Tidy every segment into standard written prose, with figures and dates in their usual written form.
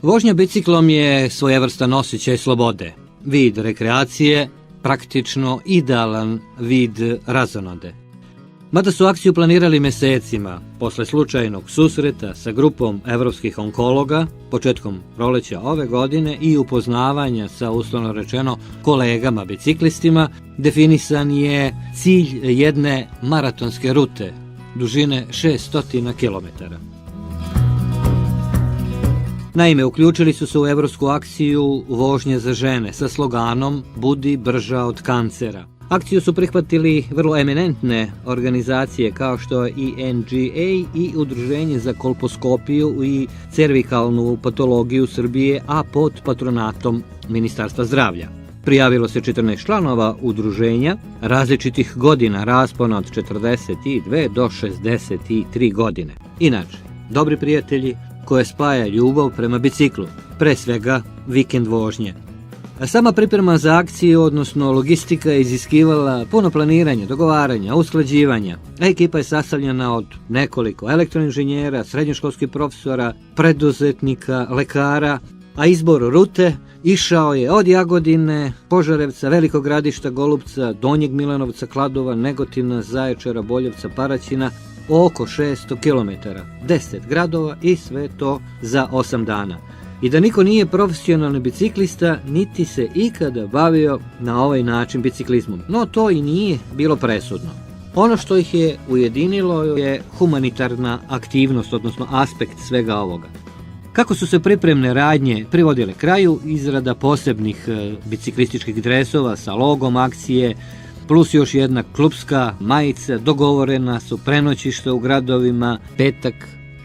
Vožnja biciklom je svojevrstan osjećaj slobode, vid rekreacije, praktično idealan vid razonode. Mada su akciju planirali mesecima, posle slučajnog susreta sa grupom evropskih onkologa, početkom proleća ove godine i upoznavanja sa, uslovno rečeno, kolegama biciklistima, definisan je cilj jedne maratonske rute, dužine 600 km. Naime, uključili su se u evropsku akciju vožnje za žene sa sloganom Budi brža od kancera. Akciju su prihvatili vrlo eminentne organizacije kao što je i NGA i Udruženje za kolposkopiju i cervikalnu patologiju Srbije, a pod patronatom Ministarstva zdravlja. Prijavilo se 14 članova udruženja različitih godina raspona od 42 do 63 godine. Inače, dobri prijatelji koje spaja ljubav prema biciklu, pre svega vikend vožnje. A sama priprema za akciju, odnosno logistika, je iziskivala puno planiranja, dogovaranja, usklađivanja. Ekipa je sastavljena od nekoliko elektroinženjera, srednjoškolskih profesora, preduzetnika, lekara, a izbor rute išao je od Jagodine, Požarevca, Velikog Gradišta, Golupca, Donjeg Milanovca, Kladova, Negotina, Zaječara, Boljevca, Paraćina, oko 600 km, 10 gradova i sve to za 8 dana. I da niko nije profesionalni biciklista, niti se ikada bavio na ovaj način biciklizmom. No to i nije bilo presudno. Ono što ih je ujedinilo je humanitarna aktivnost, odnosno aspekt svega ovoga. Kako su se pripremne radnje privodile kraju, izrada posebnih biciklističkih dresova sa logom akcije, plus još jedna klubska majica, dogovorena su prenoćišta u gradovima. Petak,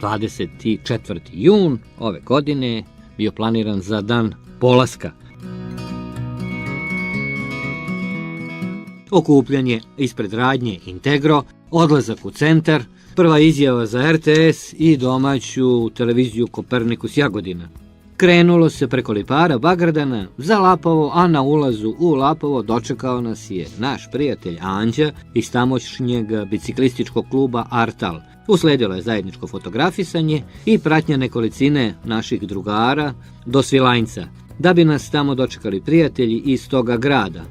24. jun ove godine bio planiran za dan polaska. Okupljanje ispred radnje Integro, odlazak u centar, prva izjava za RTS i domaću televiziju Kopernikus Jagodina. Krenulo se preko Lipara, Bagradana, za Lapovo, a na ulazu u Lapovo dočekao nas je naš prijatelj Anđa iz tamošnjeg biciklističkog kluba Artal. Usledilo je zajedničko fotografisanje i pratnja nekolicine naših drugara do Svilajnca, da bi nas tamo dočekali prijatelji iz toga grada.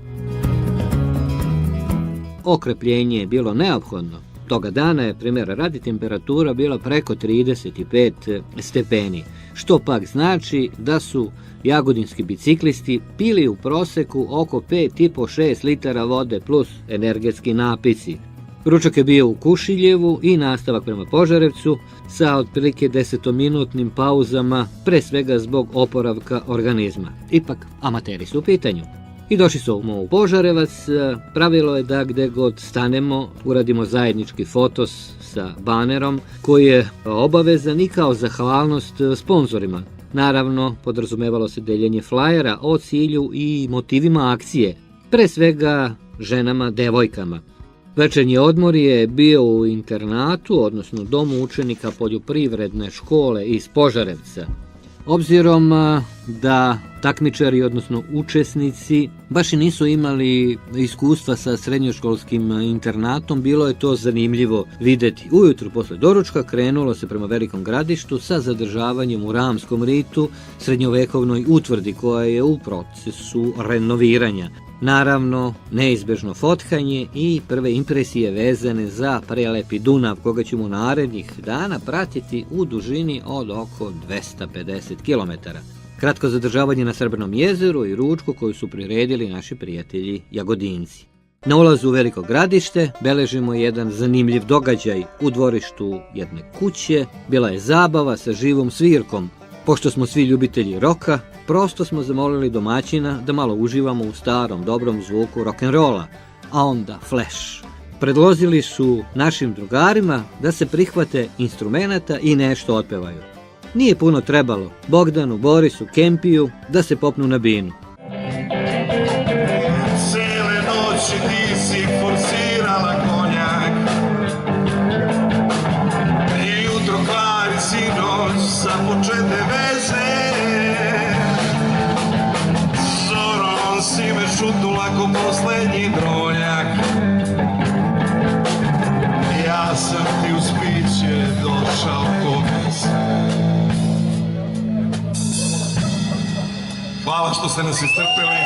Okrepljenje je bilo neophodno. Toga dana je, primjera radi, temperatura bila preko 35 stepeni, što pak znači da su jagodinski biciklisti pili u proseku oko 5,5-6 litara vode plus energetski napitci. Ručak je bio u Kušiljevu i nastavak prema Požarevcu sa otprilike 10-minutnim pauzama, pre svega zbog oporavka organizma. Ipak, amateri su u pitanju. I došli su u Požarevac, pravilo je da gde god stanemo uradimo zajednički fotos sa banerom koji je obavezan i kao zahvalnost sponzorima. Naravno, podrazumevalo se deljenje flajera o cilju i motivima akcije, pre svega ženama, devojkama. Večernji odmor je bio u internatu, odnosno domu učenika poljoprivredne škole iz Požarevca. Obzirom da takmičari, odnosno učesnici, baš i nisu imali iskustva sa srednjoškolskim internatom, bilo je to zanimljivo videti. Ujutru posle doručka krenulo se prema Velikom Gradištu sa zadržavanjem u Ramskom ritu, srednjovekovnoj utvrdi koja je u procesu renoviranja. Naravno, neizbežno fotkanje i prve impresije vezane za prelepi Dunav, koga ćemo narednih dana pratiti u dužini od oko 250 km. Kratko zadržavanje na Srbenom jezeru i ručku koju su priredili naši prijatelji Jagodinci. Na ulazu u Veliko Gradište beležimo jedan zanimljiv događaj. U dvorištu jedne kuće bila je zabava sa živom svirkom. Pošto smo svi ljubitelji roka, prosto smo zamolili domaćina da malo uživamo u starom dobrom zvuku rock'n'rolla, a onda Flash. Predložili su našim drugarima da se prihvate instrumenata i nešto otpevaju. Nije puno trebalo Bogdanu, Borisu, Kempiju da se popnu na binu. Cele noći ti si forsirala konjak i jutro kvari sinoć sa počete veze. Zorom si me šutula ko poslednji dronjak. Ja sam ti uz piće došao ko bez. hvala što ste nas istrpeli.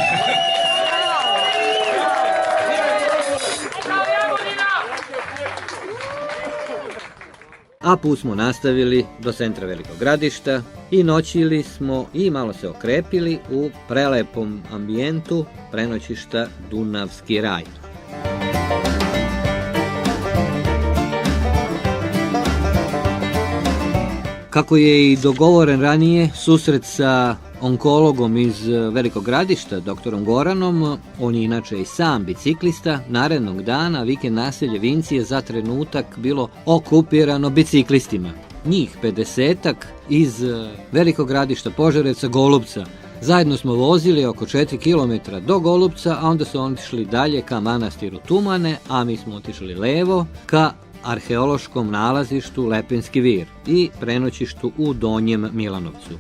A put smo nastavili do centra Velikog Gradišta i noćili smo i malo se okrepili u prelepom ambijentu prenoćišta Dunavski raj. Kako je i dogovoren ranije, susret sa onkologom iz Velikog Gradišta, doktorom Goranom, on je inače i sam biciklista, narednog dana vikend naselje Vincije za trenutak bilo okupirano biciklistima. Njih 50-ak iz Velikog Gradišta, Požarevca, Golupca. Zajedno smo vozili oko 4 km do Golupca, a onda su otišli dalje ka manastiru Tumane, a mi smo otišli levo ka arheološkom nalazištu Lepenski vir i prenoćištu u Donjem Milanovcu.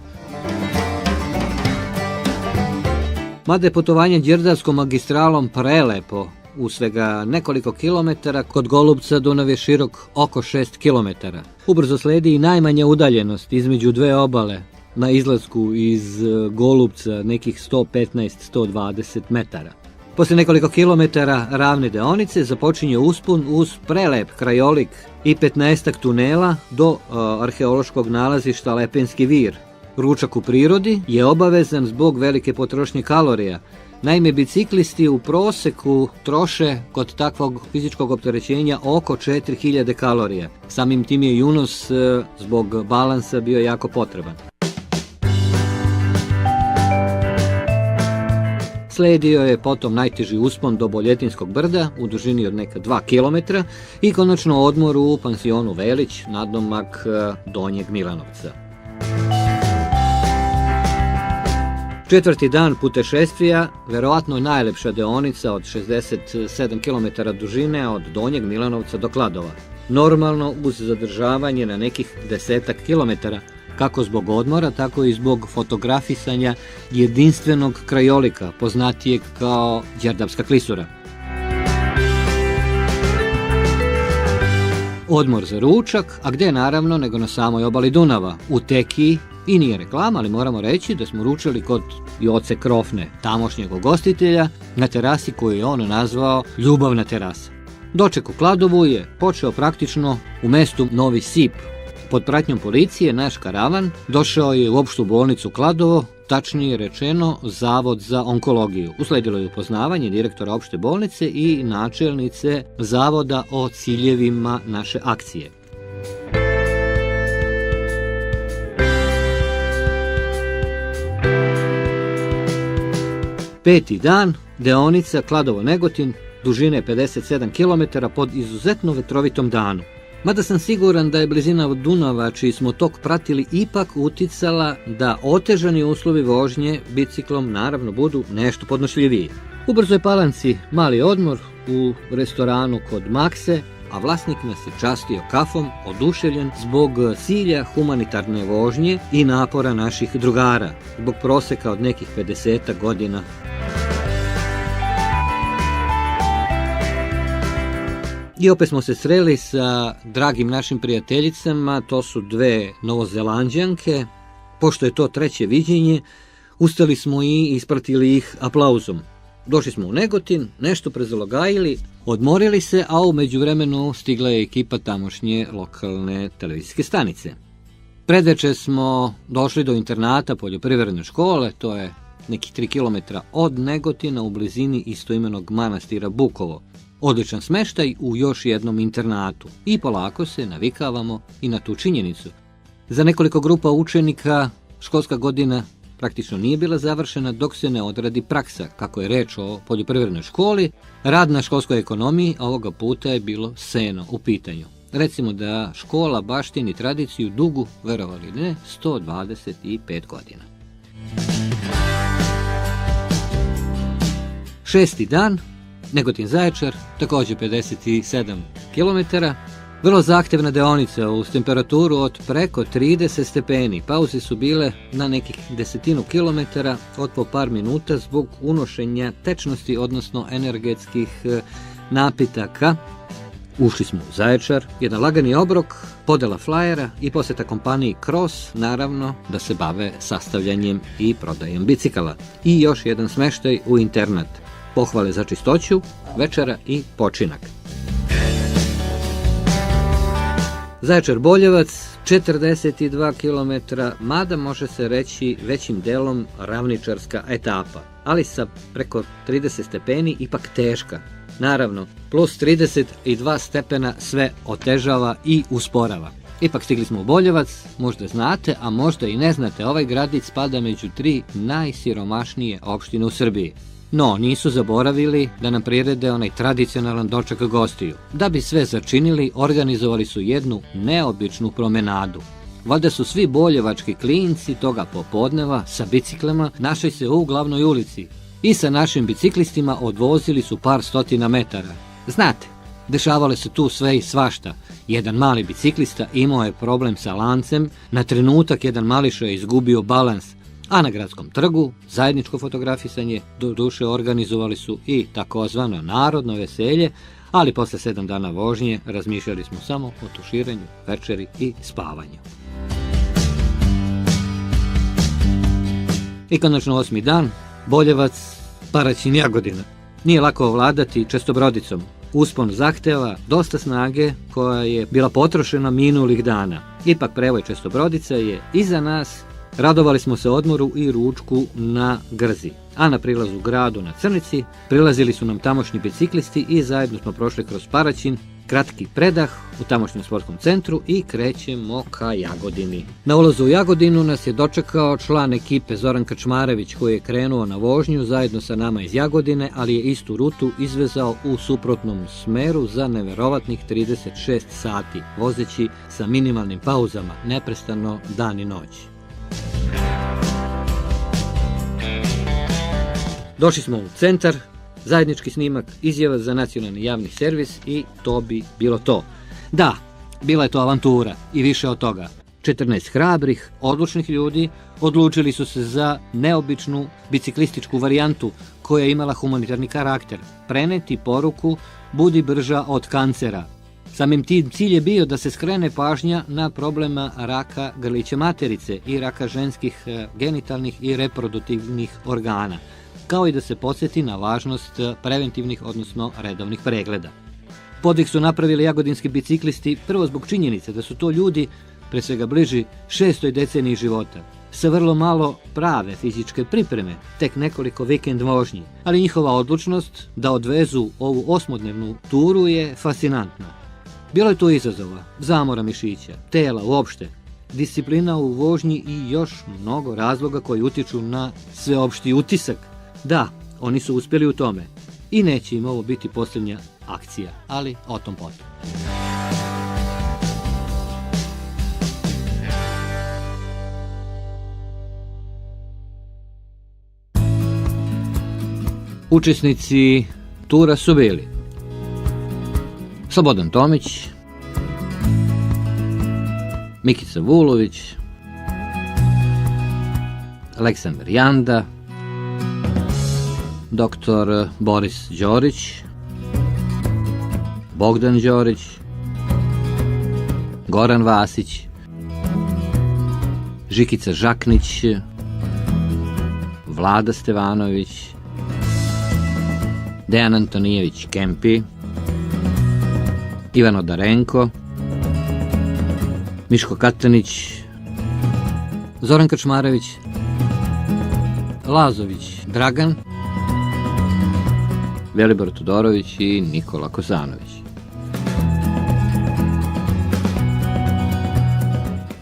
Mada je putovanje Đerdavskom magistralom prelepo, u svega nekoliko kilometara, kod Golupca Dunav je širok oko 6 km. Ubrzo sledi i najmanja udaljenost između dve obale na izlasku iz Golupca, nekih 115-120 metara. Poslije nekoliko kilometara ravne deonice započinje uspon uz prelep krajolik i 15-ak tunela do arheološkog nalazišta Lepenski vir. Ručak u prirodi je obavezan zbog velike potrošnje kalorija. Naime, biciklisti u proseku troše kod takvog fizičkog opterećenja oko 4000 kalorija. Samim tim je i unos zbog balansa bio jako potreban. Sledio je potom najteži uspon do Boljetinskog brda u dužini od neka 2 km i konačno odmor u pansionu Velić, nadomak Donjeg Milanovca. Četvrti dan putešestvija, verovatno najlepša deonica od 67 km dužine od Donjeg Milanovca do Kladova. Normalno uz zadržavanje na nekih 10 km, kako zbog odmora, tako i zbog fotografisanja jedinstvenog krajolika, poznatijeg kao Đerdapska klisura. Odmor za ručak, a gdje naravno nego na samoj obali Dunava, u Tekiji, i nije reklama, ali moramo reći da smo ručali kod Joce Krofne, tamošnjeg ugostitelja, na terasi koju je on nazvao Ljubavna terasa. Doček u Kladovu je počeo praktično u mestu Novi Sip. Pod pratnjom policije naš karavan došao je u opštu bolnicu Kladovo, tačnije rečeno Zavod za onkologiju. Usledilo je upoznavanje direktora opšte bolnice i načelnice zavoda o ciljevima naše akcije. Peti dan, deonica Kladovo-Negotin, dužine 57 km pod izuzetno vetrovitom danu. Mada sam siguran da je blizina Dunava, čiji smo tok pratili, ipak uticala da otežani uslovi vožnje biciklom naravno budu nešto podnošljiviji. U Brzoj Palanci mali odmor u restoranu kod Makse, a vlasnik nas je častio kafom, oduševljen zbog cilja humanitarne vožnje i napora naših drugara, zbog proseka od nekih 50 godina. I opet smo se sreli sa dragim našim prijateljicama, to su dve Novozelanđanke. Pošto je to treće viđenje, ustali smo i ispratili ih aplauzom. Došli smo u Negotin, nešto prezalogajili, odmorili se, a u međuvremenu stigla je ekipa tamošnje lokalne televizijske stanice. Predveče smo došli do internata poljoprivredne škole, to je nekih 3 km od Negotina u blizini istoimenog manastira Bukovo. Odličan smeštaj u još jednom internatu i polako se navikavamo i na tu činjenicu. Za nekoliko grupa učenika školska godina praktično nije bila završena dok se ne odradi praksa. Kako je reč o poljoprivrednoj školi, rad na školskoj ekonomiji ovoga puta je bilo seno u pitanju. Recimo da škola baštini tradiciju dugu, verovali ne, 125 godina. Šesti dan, Negotin-Zaječar, također 57 km. Vrlo zahtevna deonica uz temperaturu od preko 30 stepeni. Pauze su bile na nekih 10 kilometara od po par minuta zbog unošenja tečnosti, odnosno energetskih napitaka. Ušli smo u Zaječar, jedan lagani obrok, podela flajera i posjeta kompaniji Cross, naravno da se bave sastavljanjem i prodajom bicikala. I još jedan smeštaj u internat. Pohvale za čistoću, večera i počinak. Zaječar-Boljevac, 42 km, mada može se reći većim delom ravničarska etapa, ali sa preko 30 stepeni ipak teška. Naravno, plus 32 stepena sve otežava i usporava. Ipak stigli smo u Boljevac, možda znate, a možda i ne znate, ovaj gradić spada među 3 najsiromašnije opštine u Srbiji. No, nisu zaboravili da nam prirede onaj tradicionalan doček gostiju. Da bi sve začinili, organizovali su jednu neobičnu promenadu. Valjda su svi boljevački klinci toga popodneva sa biciklima našli se u glavnoj ulici i sa našim biciklistima odvozili su par stotina metara. Znate, dešavale se tu sve i svašta. Jedan mali biciklista imao je problem sa lancem, na trenutak jedan mališa je izgubio balans, a na gradskom trgu zajedničko fotografisanje, doduše organizovali su i takozvano narodno veselje, ali posle 7 dana vožnje razmišljali smo samo o tuširanju, večeri i spavanju. I konačno 8. dan, Boljevac, Paraćin, Jagodina. Nije lako ovladati čestobrodicom. Uspon zahteva dosta snage koja je bila potrošena minulih dana. Ipak prevoj čestobrodica je iza nas. Radovali smo se odmoru i ručku na Grzi, a na prilazu gradu na Crnici prilazili su nam tamošnji biciklisti i zajedno smo prošli kroz Paraćin, kratki predah u tamošnjem sportskom centru i krećemo ka Jagodini. Na ulazu u Jagodinu nas je dočekao član ekipe Zoran Kačmarević koji je krenuo na vožnju zajedno sa nama iz Jagodine, ali je istu rutu izvezao u suprotnom smeru za neverovatnih 36 sati, vozeći sa minimalnim pauzama, neprestano dan i noć. Došli smo u centar, zajednički snimak, izjava za nacionalni javni servis i to bi bilo to. Da, bila je to avantura i više od toga. 14 hrabrih, odlučnih ljudi odlučili su se za neobičnu biciklističku varijantu koja je imala humanitarni karakter. Preneti poruku budi brža od kancera. Samim tim cilj je bio da se skrene pažnja na problema raka grlića materice i raka ženskih genitalnih i reproduktivnih organa, kao i da se podsjeti na važnost preventivnih, odnosno redovnih pregleda. Podvig su napravili jagodinski biciklisti prvo zbog činjenice da su to ljudi pre svega bliži 6. deceniji života, sa vrlo malo prave fizičke pripreme, tek nekoliko vikend vožnji, ali njihova odlučnost da odvezu ovu 8-dnevnu turu je fascinantna. Bilo je tu izazova, zamora mišića, tela uopšte, disciplina u vožnji i još mnogo razloga koji utiču na sveopšti utisak. Da, oni su uspjeli u tome i neće im ovo biti posljednja akcija, ali o tom potom. Učesnici tura su bili Slobodan Tomić, Mikica Vulović, Aleksandar Janda, dr. Boris Đorić, Bogdan Đorić, Goran Vasić, Žikica Žaknić, Vlada Stevanović, Dejan Antonijević Kempi, Ivan Odarenko, Miško Katanić, Zoran Kačmarević, Lazović Dragan, Velibor Todorović i Nikola Kosanović.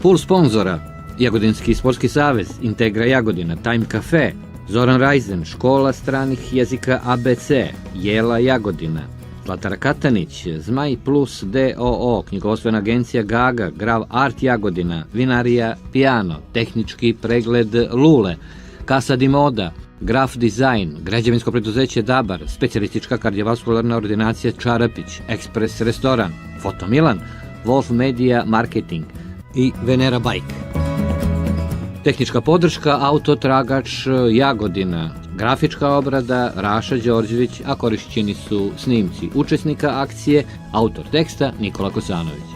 Pool sponzora: Jagodinski sportski savez, Integra Jagodina, Time Cafe, Zoran Rajzen, Škola stranih jezika ABC, Jela Jagodina, Zlatara Katanić, Zmaj Plus DOO, knjigovodstvena agencija Gaga, Grav Art Jagodina, Vinarija Piano, tehnički pregled Lule, Casa di Moda, Graf Design, građevinsko preduzeće Dabar, specijalistička kardiovaskularna ordinacija Čarapić, Ekspres restoran, Foto Milan, Wolf Media Marketing i Venera Bike. Tehnička podrška Autotragač Jagodina, Grafička obrada Raša Đorđević, a korišćeni su snimci učesnika akcije, autor teksta Nikola Kosanović.